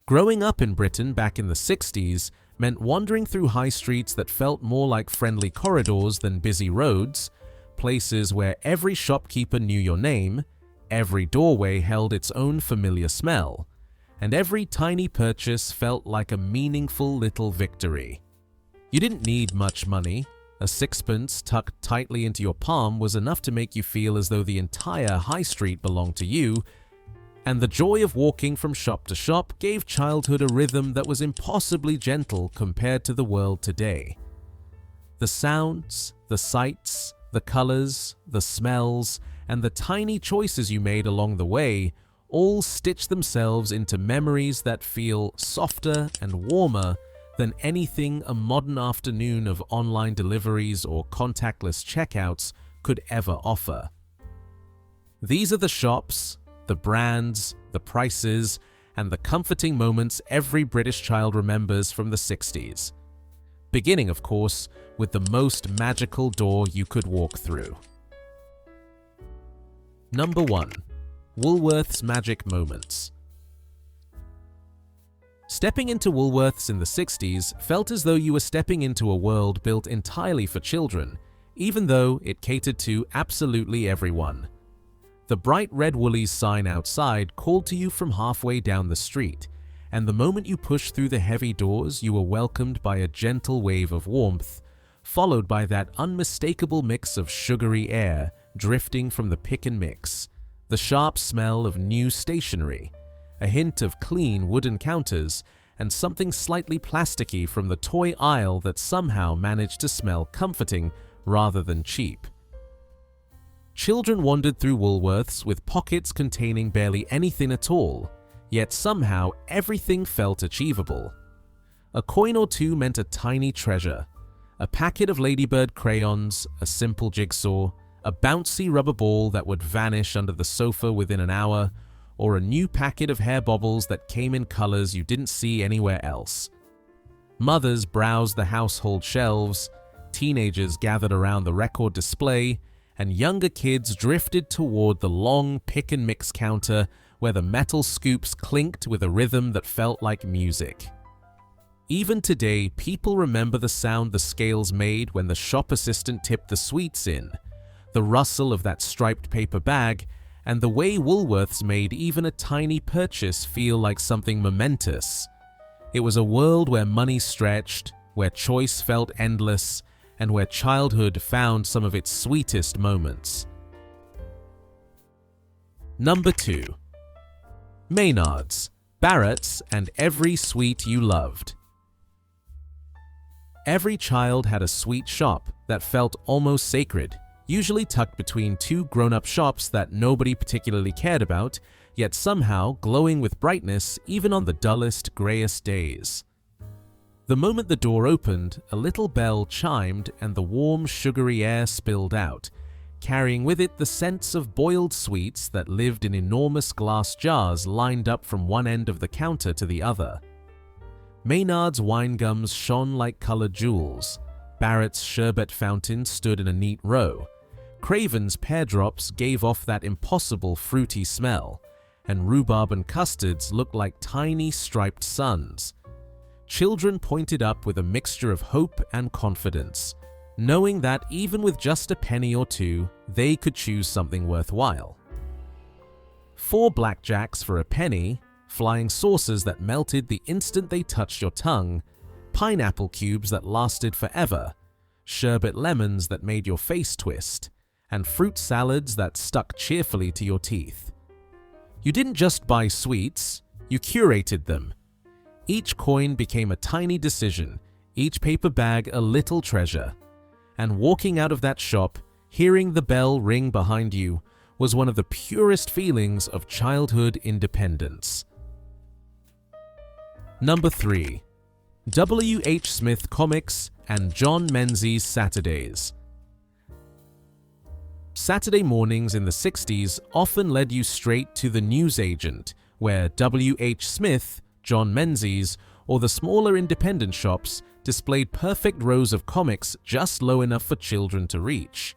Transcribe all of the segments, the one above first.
Growing up in Britain back in the 60s meant wandering through high streets that felt more like friendly corridors than busy roads, places where every shopkeeper knew your name, every doorway held its own familiar smell, and every tiny purchase felt like a meaningful little victory. You didn't need much money. A sixpence tucked tightly into your palm was enough to make you feel as though the entire high street belonged to you, and the joy of walking from shop to shop gave childhood a rhythm that was impossibly gentle compared to the world today. The sounds, the sights, the colors, the smells, and the tiny choices you made along the way all stitch themselves into memories that feel softer and warmer than anything a modern afternoon of online deliveries or contactless checkouts could ever offer. These are the shops, the brands, the prices, and the comforting moments every British child remembers from the 60s. Beginning, of course, with the most magical door you could walk through. Number 1. Woolworths Magic Moments. Stepping into Woolworths in the 60s felt as though you were stepping into a world built entirely for children, even though it catered to absolutely everyone. The bright red Woolies sign outside called to you from halfway down the street, and the moment you pushed through the heavy doors, you were welcomed by a gentle wave of warmth, followed by that unmistakable mix of sugary air drifting from the pick and mix, the sharp smell of new stationery, a hint of clean wooden counters, and something slightly plasticky from the toy aisle that somehow managed to smell comforting rather than cheap. Children wandered through Woolworths with pockets containing barely anything at all, yet somehow everything felt achievable. A coin or two meant a tiny treasure. A packet of ladybird crayons, a simple jigsaw, a bouncy rubber ball that would vanish under the sofa within an hour, or a new packet of hair bobbles that came in colors you didn't see anywhere else. Mothers browsed the household shelves, teenagers gathered around the record display, and younger kids drifted toward the long pick-and-mix counter where the metal scoops clinked with a rhythm that felt like music. Even today, people remember the sound the scales made when the shop assistant tipped the sweets in, the rustle of that striped paper bag, and the way Woolworths made even a tiny purchase feel like something momentous. It was a world where money stretched, where choice felt endless, and where childhood found some of its sweetest moments. Number 2. Maynards, Barrett's, and every sweet you loved. Every child had a sweet shop that felt almost sacred, usually tucked between two grown-up shops that nobody particularly cared about, yet somehow glowing with brightness even on the dullest, grayest days. The moment the door opened, a little bell chimed and the warm, sugary air spilled out, carrying with it the scents of boiled sweets that lived in enormous glass jars lined up from one end of the counter to the other. Maynard's wine gums shone like colored jewels, Barrett's sherbet fountain stood in a neat row, Craven's pear drops gave off that impossible fruity smell, and rhubarb and custards looked like tiny striped suns. Children pointed up with a mixture of hope and confidence, knowing that even with just a penny or two, they could choose something worthwhile. 4 blackjacks for a penny, flying saucers that melted the instant they touched your tongue, pineapple cubes that lasted forever, sherbet lemons that made your face twist, and fruit salads that stuck cheerfully to your teeth. You didn't just buy sweets, you curated them. Each coin became a tiny decision, each paper bag a little treasure. And walking out of that shop, hearing the bell ring behind you, was one of the purest feelings of childhood independence. Number 3. W. H. Smith Comics and John Menzies Saturdays. Saturday mornings in the 60s often led you straight to the newsagent, where W. H. Smith, John Menzies, or the smaller independent shops displayed perfect rows of comics just low enough for children to reach.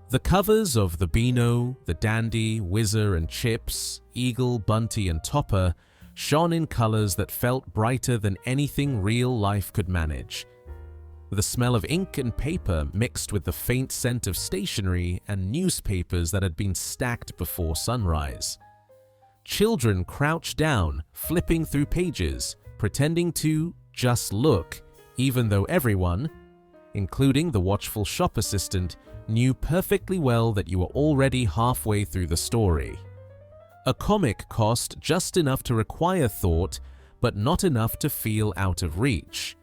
The covers of the Beano, the Dandy, Whizzer and Chips, Eagle, Bunty and Topper shone in colors that felt brighter than anything real life could manage. The smell of ink and paper mixed with the faint scent of stationery and newspapers that had been stacked before sunrise. Children crouched down, flipping through pages, pretending to just look, even though everyone, including the watchful shop assistant, knew perfectly well that you were already halfway through the story. A comic cost just enough to require thought, but not enough to feel out of reach.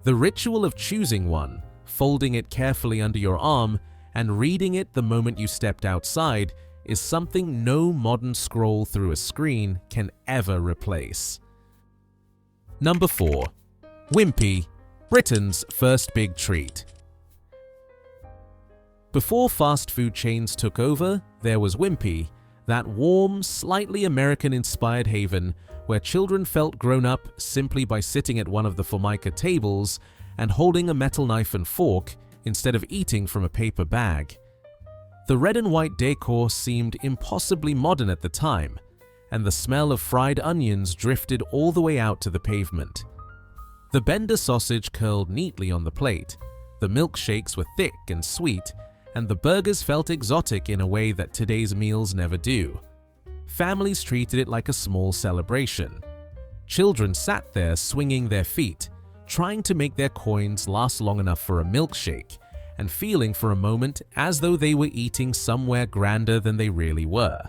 The ritual of choosing one, folding it carefully under your arm, and reading it the moment you stepped outside is something no modern scroll through a screen can ever replace. Number 4. Wimpy, Britain's first big treat. Before fast food chains took over, there was Wimpy, that warm, slightly American-inspired haven where children felt grown up simply by sitting at one of the Formica tables and holding a metal knife and fork instead of eating from a paper bag. The red and white decor seemed impossibly modern at the time, and the smell of fried onions drifted all the way out to the pavement. The Bender sausage curled neatly on the plate, the milkshakes were thick and sweet, and the burgers felt exotic in a way that today's meals never do. Families treated it like a small celebration. Children sat there swinging their feet, trying to make their coins last long enough for a milkshake, and feeling for a moment as though they were eating somewhere grander than they really were.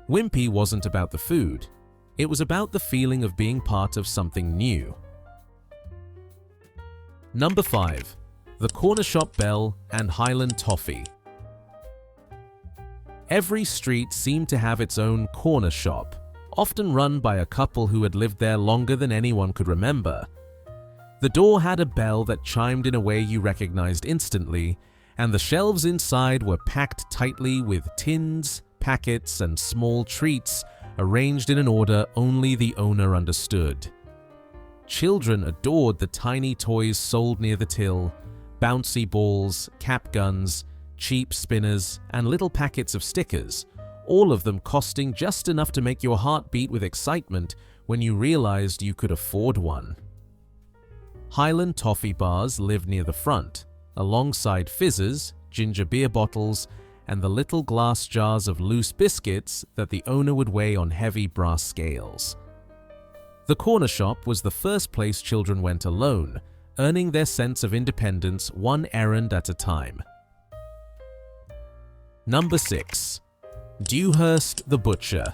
Wimpy wasn't about the food. It was about the feeling of being part of something new. Number 5. The Corner Shop Bell and Highland Toffee. Every street seemed to have its own corner shop, often run by a couple who had lived there longer than anyone could remember. The door had a bell that chimed in a way you recognized instantly, and the shelves inside were packed tightly with tins, packets, and small treats arranged in an order only the owner understood. Children adored the tiny toys sold near the till, bouncy balls, cap guns, cheap spinners, and little packets of stickers, all of them costing just enough to make your heart beat with excitement when you realized you could afford one. Highland toffee bars lived near the front, alongside fizzes, ginger beer bottles, and the little glass jars of loose biscuits that the owner would weigh on heavy brass scales. The corner shop was the first place children went alone, earning their sense of independence one errand at a time. Number 6. Dewhurst the Butcher.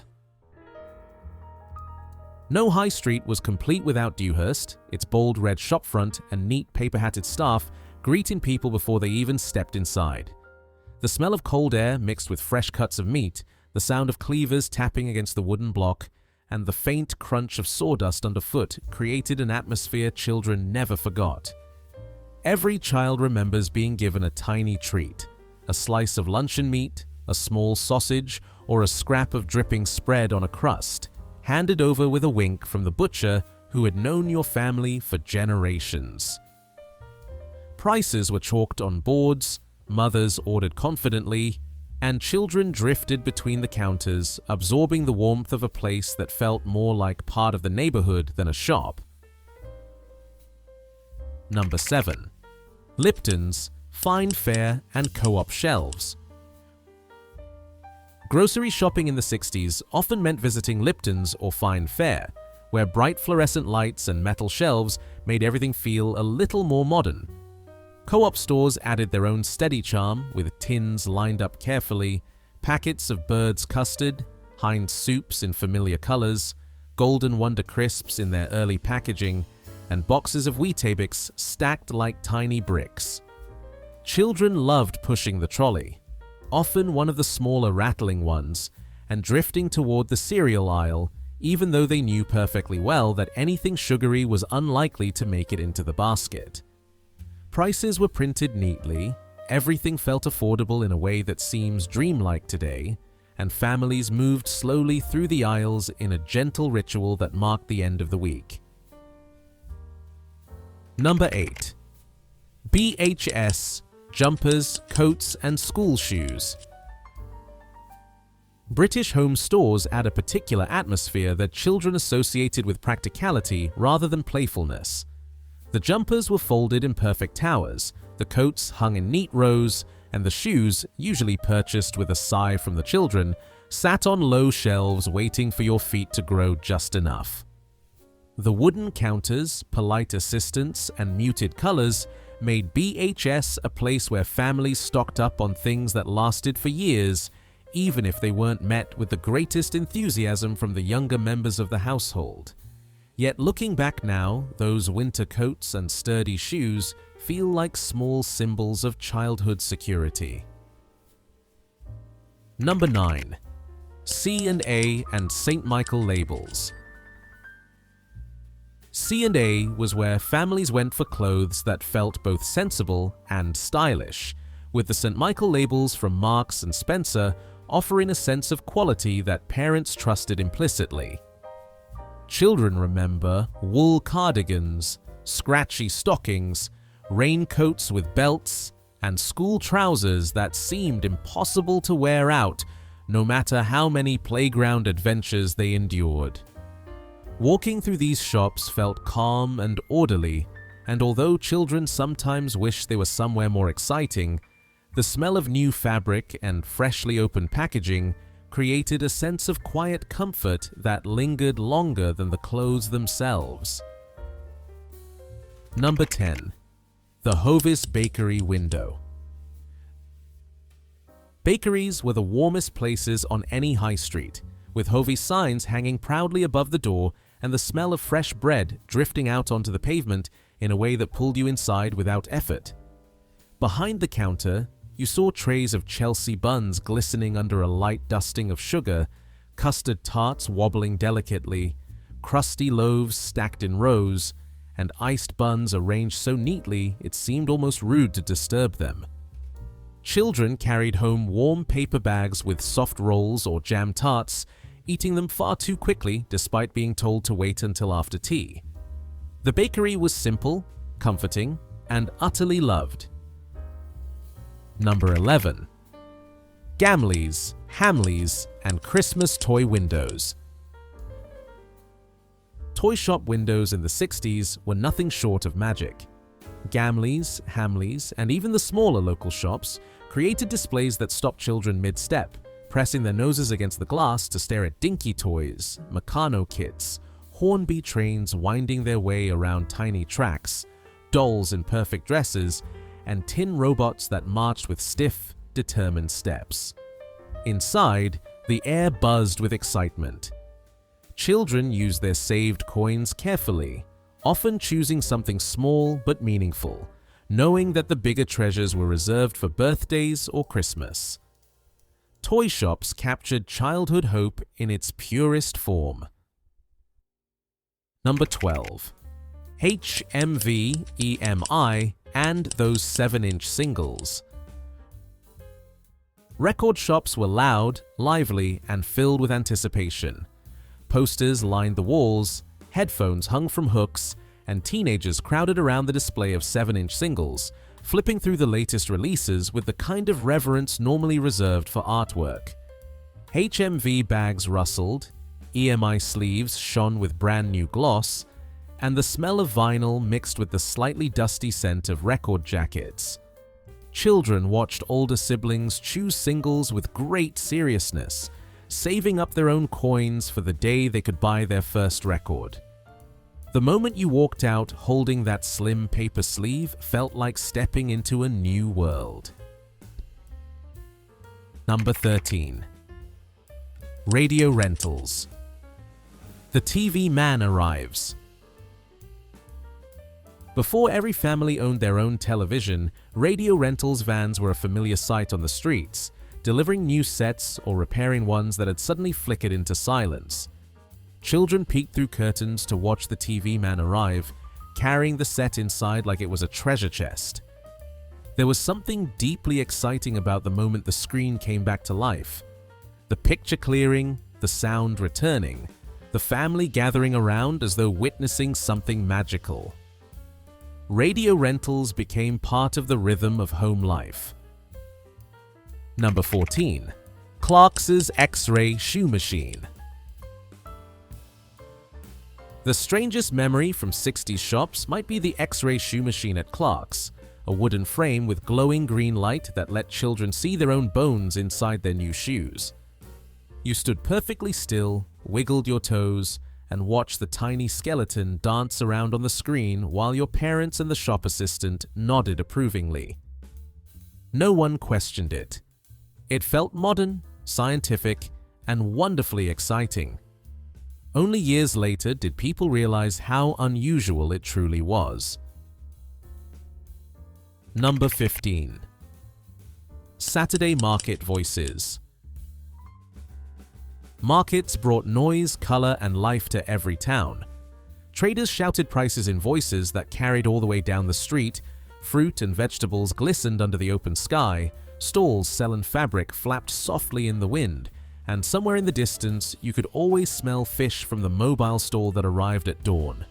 No high street was complete without Dewhurst, its bold red shopfront and neat paper-hatted staff greeting people before they even stepped inside. The smell of cold air mixed with fresh cuts of meat, the sound of cleavers tapping against the wooden block, and the faint crunch of sawdust underfoot created an atmosphere children never forgot. Every child remembers being given a tiny treat, a slice of luncheon meat, a small sausage, or a scrap of dripping spread on a crust, handed over with a wink from the butcher who had known your family for generations. Prices were chalked on boards, mothers ordered confidently, and children drifted between the counters, absorbing the warmth of a place that felt more like part of the neighborhood than a shop. Number 7. Lipton's Fine Fare and Co-op Shelves. Grocery shopping in the 60s often meant visiting Lipton's or Fine Fare, where bright fluorescent lights and metal shelves made everything feel a little more modern. Co-op stores added their own steady charm with tins lined up carefully, packets of Bird's custard, Heinz soups in familiar colors, Golden Wonder crisps in their early packaging, and boxes of Weetabix stacked like tiny bricks. Children loved pushing the trolley, often one of the smaller rattling ones, and drifting toward the cereal aisle, even though they knew perfectly well that anything sugary was unlikely to make it into the basket. Prices were printed neatly, everything felt affordable in a way that seems dreamlike today, and families moved slowly through the aisles in a gentle ritual that marked the end of the week. Number 8. BHS Jumpers, Coats, and School Shoes. British home stores add a particular atmosphere that children associated with practicality rather than playfulness. The jumpers were folded in perfect towers, the coats hung in neat rows, and the shoes, usually purchased with a sigh from the children, sat on low shelves waiting for your feet to grow just enough. The wooden counters, polite assistants, and muted colors made BHS a place where families stocked up on things that lasted for years, even if they weren't met with the greatest enthusiasm from the younger members of the household. Yet looking back now, those winter coats and sturdy shoes feel like small symbols of childhood security. Number 9. C&A and St. Michael labels. C&A was where families went for clothes that felt both sensible and stylish, with the St. Michael labels from Marks and Spencer offering a sense of quality that parents trusted implicitly. Children remember wool cardigans, scratchy stockings, raincoats with belts, and school trousers that seemed impossible to wear out, no matter how many playground adventures they endured. Walking through these shops felt calm and orderly, and although children sometimes wished they were somewhere more exciting, the smell of new fabric and freshly opened packaging created a sense of quiet comfort that lingered longer than the clothes themselves. Number 10. The Hovis Bakery Window. Bakeries were the warmest places on any high street, with Hovis signs hanging proudly above the door and the smell of fresh bread drifting out onto the pavement in a way that pulled you inside without effort. Behind the counter, you saw trays of Chelsea buns glistening under a light dusting of sugar, custard tarts wobbling delicately, crusty loaves stacked in rows, and iced buns arranged so neatly it seemed almost rude to disturb them. Children carried home warm paper bags with soft rolls or jam tarts, eating them far too quickly despite being told to wait until after tea. The bakery was simple, comforting, and utterly loved. Number 11. Gamleys, Hamleys, and Christmas toy windows. Toy shop windows in the 60s were nothing short of magic. Gamleys, Hamleys, and even the smaller local shops created displays that stopped children mid-step, pressing their noses against the glass to stare at dinky toys, Meccano kits, Hornby trains winding their way around tiny tracks, dolls in perfect dresses, and tin robots that marched with stiff, determined steps. Inside, the air buzzed with excitement. Children used their saved coins carefully, often choosing something small but meaningful, knowing that the bigger treasures were reserved for birthdays or Christmas. Toy shops captured childhood hope in its purest form. Number 12. HMV, EMI, and those 7-inch singles. Record shops were loud, lively, and filled with anticipation. Posters lined the walls, headphones hung from hooks, and teenagers crowded around the display of 7-inch singles, flipping through the latest releases with the kind of reverence normally reserved for artwork. HMV bags rustled, EMI sleeves shone with brand new gloss, and the smell of vinyl mixed with the slightly dusty scent of record jackets. Children watched older siblings choose singles with great seriousness, saving up their own coins for the day they could buy their first record. The moment you walked out holding that slim paper sleeve felt like stepping into a new world. Number 13. Radio rentals. The TV man arrives. Before every family owned their own television, radio rentals vans were a familiar sight on the streets, delivering new sets or repairing ones that had suddenly flickered into silence. Children peeked through curtains to watch the TV man arrive, carrying the set inside like it was a treasure chest. There was something deeply exciting about the moment the screen came back to life. The picture clearing, the sound returning, the family gathering around as though witnessing something magical. Radio rentals became part of the rhythm of home life. Number 14. Clark's X-ray shoe machine. The strangest memory from 60s shops might be the X-ray shoe machine at Clark's, a wooden frame with glowing green light that let children see their own bones inside their new shoes. You stood perfectly still, wiggled your toes, and watched the tiny skeleton dance around on the screen while your parents and the shop assistant nodded approvingly. No one questioned it. It felt modern, scientific, and wonderfully exciting. Only years later did people realize how unusual it truly was. Number 15. Saturday Market Voices. Markets brought noise, color, and life to every town. Traders shouted prices in voices that carried all the way down the street, fruit and vegetables glistened under the open sky, stalls selling fabric flapped softly in the wind, and somewhere in the distance you could always smell fish from the mobile stall that arrived at dawn.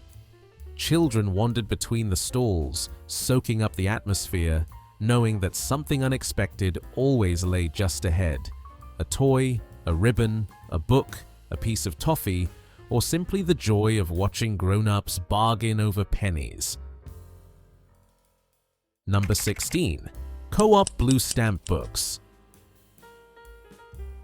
Children wandered between the stalls, soaking up the atmosphere, knowing that something unexpected always lay just ahead. A toy, a ribbon, a book, a piece of toffee, or simply the joy of watching grown-ups bargain over pennies. Number 16. Co-op blue stamp books.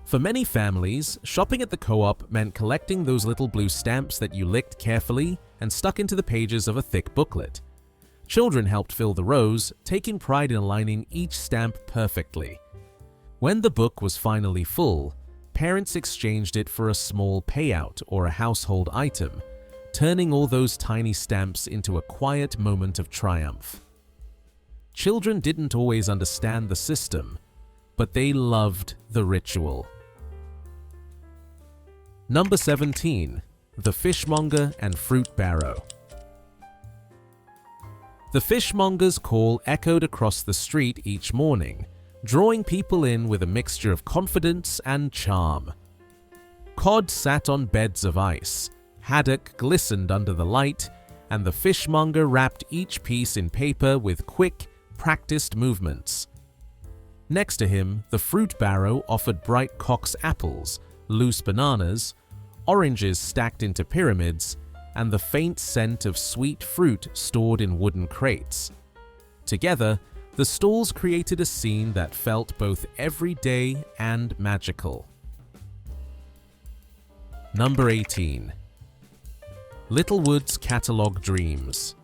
For many families, shopping at the co-op meant collecting those little blue stamps that you licked carefully and stuck into the pages of a thick booklet. Children helped fill the rows, taking pride in aligning each stamp perfectly. When the book was finally full, parents exchanged it for a small payout or a household item, turning all those tiny stamps into a quiet moment of triumph. Children didn't always understand the system, but they loved the ritual. Number 17. The fishmonger and fruit barrow. The fishmonger's call echoed across the street each morning, drawing people in with a mixture of confidence and charm. Cod sat on beds of ice, haddock glistened under the light, and the fishmonger wrapped each piece in paper with quick, practiced movements. Next to him, the fruit barrow offered bright Cox apples, loose bananas, oranges stacked into pyramids, and the faint scent of sweet fruit stored in wooden crates. Together, the stalls created a scene that felt both everyday and magical. Number 18. Littlewoods Catalogue Dreams.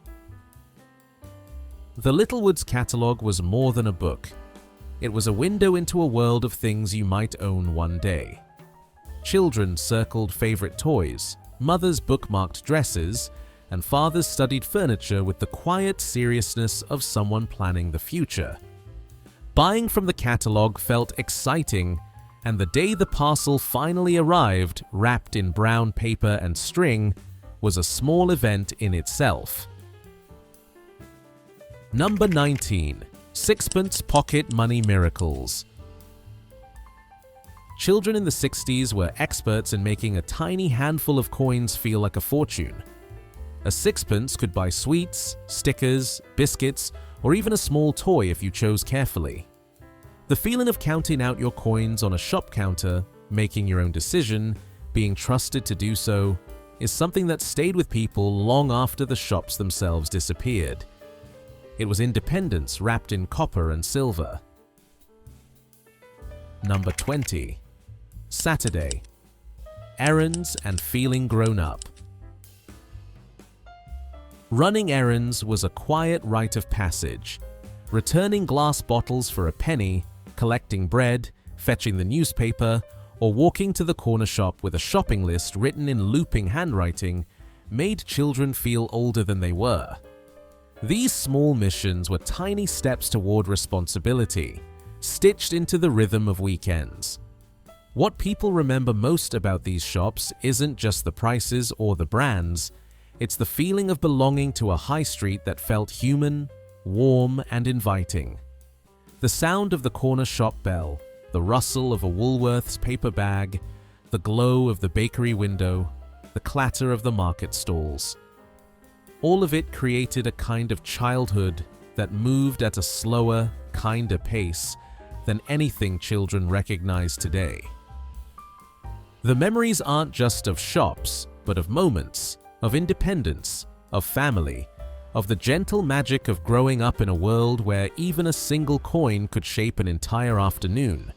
The Littlewoods catalog was more than a book. It was a window into a world of things you might own one day. Children circled favorite toys, mothers bookmarked dresses, and fathers studied furniture with the quiet seriousness of someone planning the future. Buying from the catalog felt exciting, and the day the parcel finally arrived, wrapped in brown paper and string, was a small event in itself. Number 19. Sixpence Pocket Money Miracles. Children in the 60s were experts in making a tiny handful of coins feel like a fortune. A sixpence could buy sweets, stickers, biscuits, or even a small toy if you chose carefully. The feeling of counting out your coins on a shop counter, making your own decision, being trusted to do so, is something that stayed with people long after the shops themselves disappeared. It was independence wrapped in copper and silver. Number 20. Saturday. Errands and feeling grown up. Running errands was a quiet rite of passage. Returning glass bottles for a penny, collecting bread, fetching the newspaper, or walking to the corner shop with a shopping list written in looping handwriting made children feel older than they were. These small missions were tiny steps toward responsibility, stitched into the rhythm of weekends. What people remember most about these shops isn't just the prices or the brands, it's the feeling of belonging to a high street that felt human, warm, and inviting. The sound of the corner shop bell, the rustle of a Woolworths paper bag, the glow of the bakery window, the clatter of the market stalls. All of it created a kind of childhood that moved at a slower, kinder pace than anything children recognize today. The memories aren't just of shops, but of moments, of independence, of family, of the gentle magic of growing up in a world where even a single coin could shape an entire afternoon.